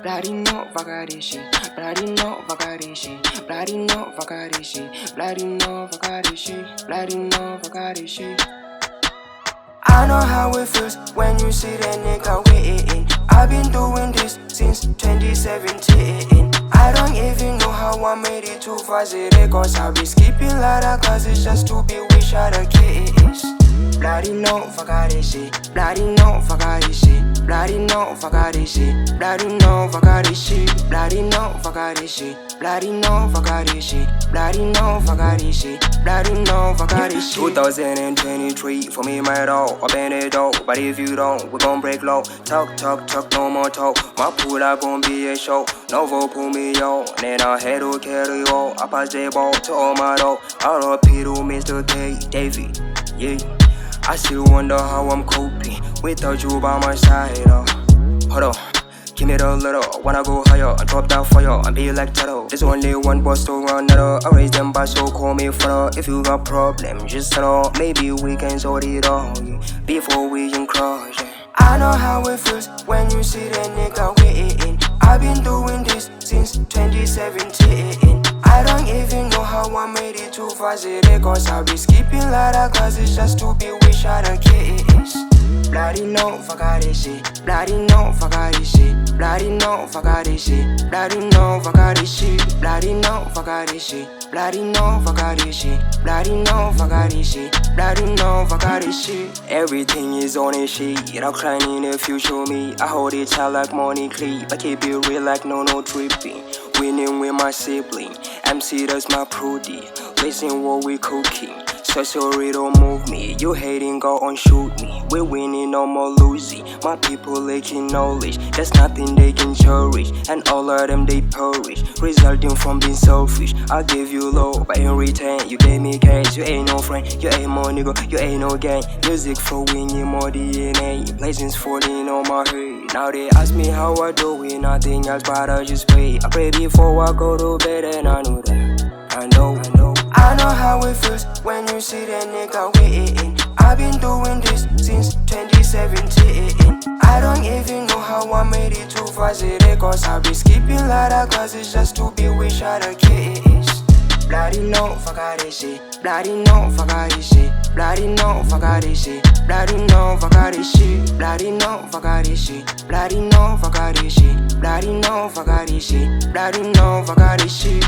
bloody no vakarishi, bloody no vakarishi, bloody no vakarishi, bloody no vakarishi, bloody no vakarishi. I know how it feels when you see that nigga waiting. I've been doing this since 2017. I don't even know how I made it too fast, cause I be skipping ladder, cause it's just to be wish I the kiss. Bloody no vakarishi, bloody no vakarishi, bloody no vakarishi, bloody no vakarishi, bloody no vakarishi, bloody no vakarishi, bloody no vakarishi, bloody no vakarishi. 2023 for me, my dog, I been it all. But if you don't, we gon' break low. Talk, no more talk. My pool up gon' be a show. No vote pull me out, then I head to carry all. I pass the ball to all my dog. R.I.P. to Mr. K. David, yeah. I still wonder how I'm coping without you by my side. Hold on, give me the little. Wanna go higher and drop that fire and be like Tato. There's only one boss to another. I raise them by so call me father. If you got problems, just tell. Maybe we can sort it out before we can crush. I know how it feels when you see that nigga waiting. I've been doing this since 2017. I don't even know how I made it too fast, cause I be skipping ladder, cause it's just to be wish I the kiss. Bloody no vakarishi, bloody no vakarishi, bloody no vakarishi, bloody no vakarishi, bloody no vakarishi, bloody no vakarishi, bloody no vakarishi, bloody no vakarishi. Everything is on a sheet, I'm crying in the future me. I hold it tight like money clip, I keep it real like no tripping. Winning with my sibling, MC that's my prody. Listen what we cooking, so sorry don't move me. You hating, go on shoot me. We're winning, no more losing. My people lacking knowledge, there's nothing they can cherish. And all of them they perish, resulting from being selfish. I give you low, but in return you gave me cash. You ain't no friend, you ain't more nigga, you ain't no gang. Music flowing in my DNA, blessings falling on my head. Now they ask me how I do it, nothing else but I just pray. I pray before I go to bed and I know that. I know how it feels when you see that nigga waiting. I've been doing this since 2017. I don't even know how I made it too fast, cause I be skipping ladder, cause it's just to be wish I the kiss. Bloody no vakarishi, bloody no vakarishi, bloody no vakarishi, bloody no vakarishi, bloody no vakarishi, bloody no vakarishi, bloody no vakarishi, bloody no vakarishi.